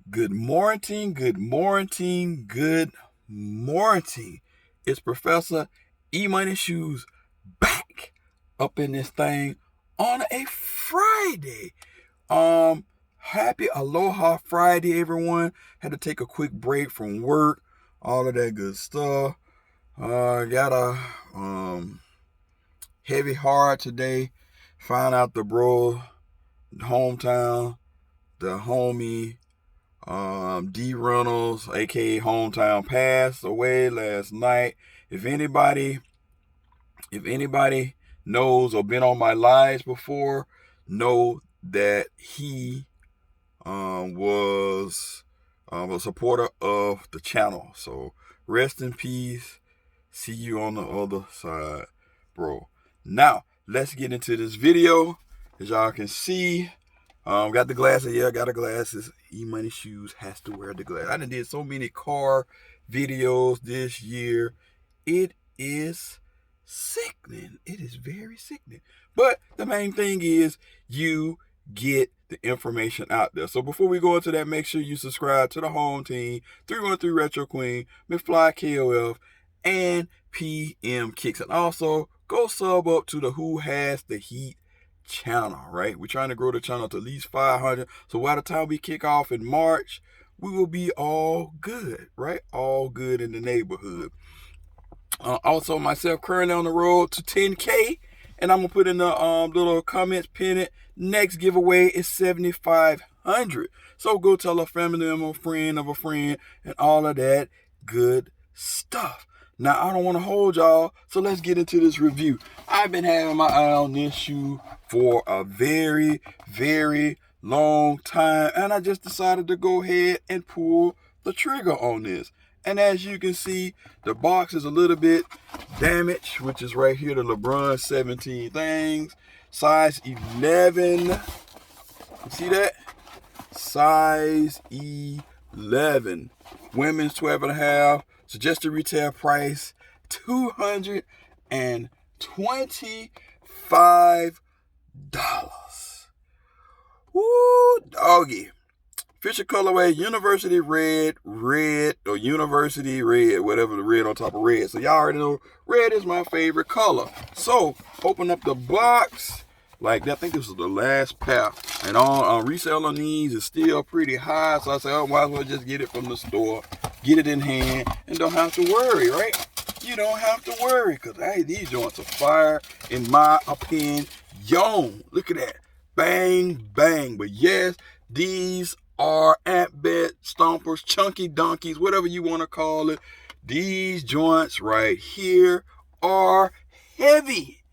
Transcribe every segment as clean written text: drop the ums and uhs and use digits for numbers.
Good morning, good morning, good morning. It's Professor Emoneyshoes back up in this thing on a Friday. Happy Aloha Friday, everyone. Had to take a quick break from work, all of that good stuff. Got a heavy heart today. Found out the bro, hometown, the homie, D Reynolds, aka Hometown, passed away last night. If anybody knows or been on my lives before, know that he was a supporter of the channel. So rest in peace. See you on the other side, bro. Now let's get into this video. As y'all can see, got the glasses. Yeah, got the glasses. Emoneyshoes has to wear the glasses. I done did so many car videos this year. It is sickening. It is very sickening. But the main thing is you get the information out there. So before we go into that, make sure you subscribe to the home team, 313 Retro Queen, MCFLYKOF, and PMKICKZ. And also go sub up to the Who Has the Heat channel, right? We're trying to grow the channel to at least 500. So by the time we kick off in March, we will be all good, right? All good in the neighborhood. Also, myself currently on the road to 10K, and I'm gonna put in the little comments, pin it. Next giveaway is 7,500. So go tell a family member, a friend, and all of that good stuff. Now, I don't want to hold y'all, so let's get into this review. I've been having my eye on this shoe for a very, very long time, and I just decided to go ahead and pull the trigger on this. And as you can see, the box is a little bit damaged, which is right here, the Lebron 17 things. Size 11. You see that? Size 11. Women's 12.5. Suggested retail price $225. Woo, doggy. Fisher colorway, University red, or University red, whatever the red on top of red. So y'all already know red is my favorite color. So open up the box like that. I think this is the last pair. And on resale on these is still pretty high. So I said, oh, might as well just get it from the store, get it in hand, and don't have to worry, right? You don't have to worry, because hey, these joints are fire in my opinion. Look at that. Bang, bang. But yes, these are at bed stompers, chunky donkeys, whatever you want to call it. These joints right here are heavy,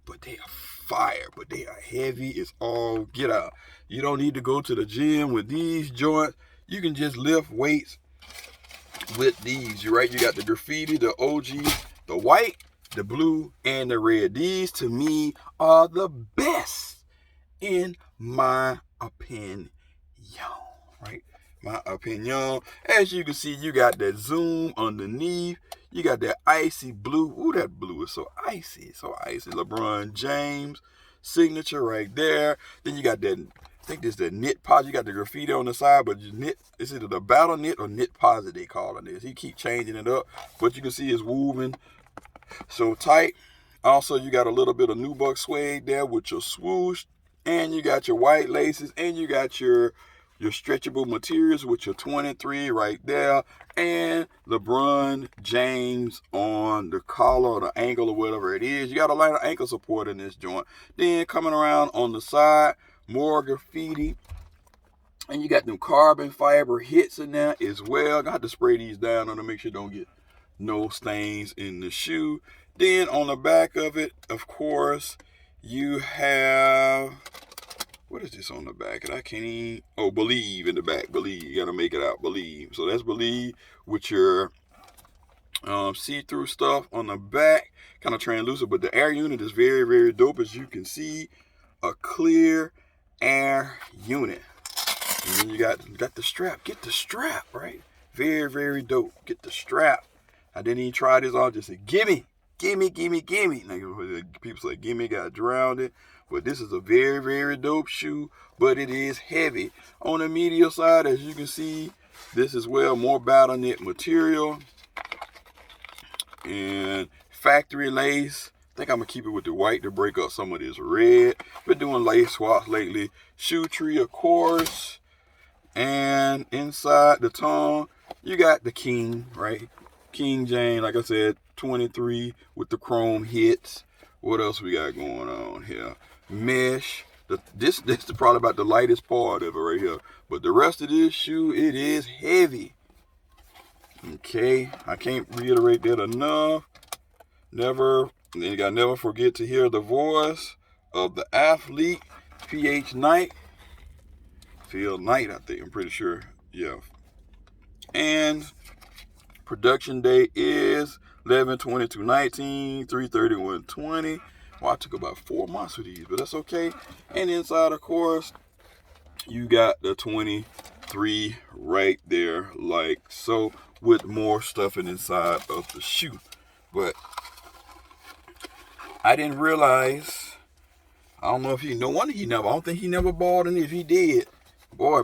but they are fire, but they are heavy. It's all get out. You don't need to go to the gym with these joints. You can just lift weights with these, right? You got the Graffiti, the OG, the white, the blue, and the red. These to me are the best in my opinion, right? My opinion. As you can see, you got that zoom underneath. You got that icy blue. Ooh, that blue is so icy. So icy. LeBron James signature right there. Then you got that, I think this is the knit posit. You got the Graffiti on the side, but knit, it's either the battle knit or knit posit they calling this. He keep changing it up. But you can see it's woven so tight. Also, you got a little bit of nubuck suede there with your swoosh. And you got your white laces, and you got your stretchable materials with your 23 right there, and LeBron James on the collar or the ankle or whatever it is. You got a lot of ankle support in this joint. Then coming around on the side, more Graffiti, and you got them carbon fiber hits in there as well. Got to spray these down on to make sure don't get no stains in the shoe. Then on the back of it, of course, you have, what is this on the back? And I can't even, oh, believe in the back. Believe. You got to make it out. Believe. So that's believe with your see-through stuff on the back. Kind of translucent. But the air unit is very, very dope. As you can see, a clear air unit. And then you got the strap. Get the strap, right? Very, very dope. Get the strap. I didn't even try this on. Just said, gimme. gimme. Now, people say gimme got drowned. But this is a very, very dope shoe, but it is heavy. On the medial side, as you can see, this is more battle knit material and factory lace. I think I'm going to keep it with the white to break up some of this red. Been doing lace swaps lately. Shoe tree, of course. And inside the tongue, you got the King, right? King James, like I said, 23 with the chrome hits. What else we got going on here? Mesh. This is probably about the lightest part of it right here. But the rest of this shoe, it is heavy. Okay, I can't reiterate that enough. Never forget to hear the voice of the athlete, PH Knight. Phil Knight, I think. I'm pretty sure. Yeah. And production date is 11/22/19, 3/31/20. Well, I took about 4 months for these, but that's okay. And inside, of course, you got the 23 right there, like so, with more stuffing inside of the shoe. But I didn't realize, I don't know if I don't think he never bought any. If he did, boy,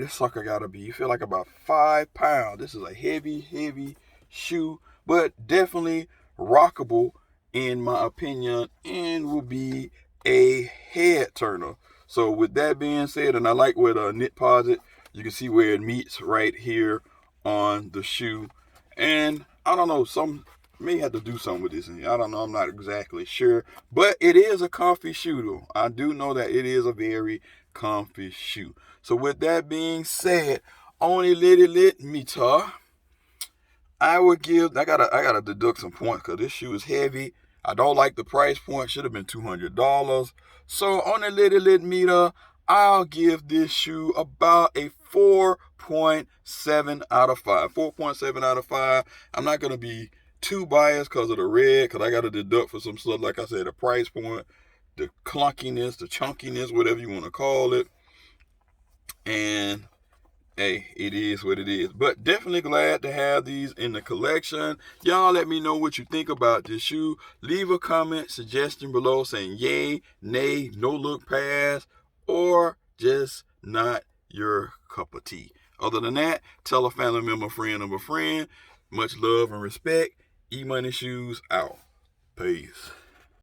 this sucker gotta be, you feel like about 5 pounds. This is a heavy shoe, but definitely rockable in my opinion, and will be a head turner. So with that being said, and I like where the knit posit, you can see where it meets right here on the shoe. And I don't know, some may have to do something with this. I don't know, I'm not exactly sure, but it is a comfy shoe though. I do know that it is a very comfy shoe. So with that being said, only lit meter, I gotta deduct some points because this shoe is heavy. I don't like the price point. Should have been $200. So on the lit meter, I'll give this shoe about a 4.7 out of 5. 4.7 out of 5. I'm not gonna be too biased because of the red, because I gotta deduct for some stuff, like I said, the price point, the clunkiness, the chunkiness, whatever you want to call it. And hey, it is what it is. But definitely glad to have these in the collection. Y'all let me know what you think about this shoe. Leave a comment, suggestion below saying yay, nay, no look past, or just not your cup of tea. Other than that, tell a family member, friend of a friend. Much love and respect. Emoneyshoes out. Peace.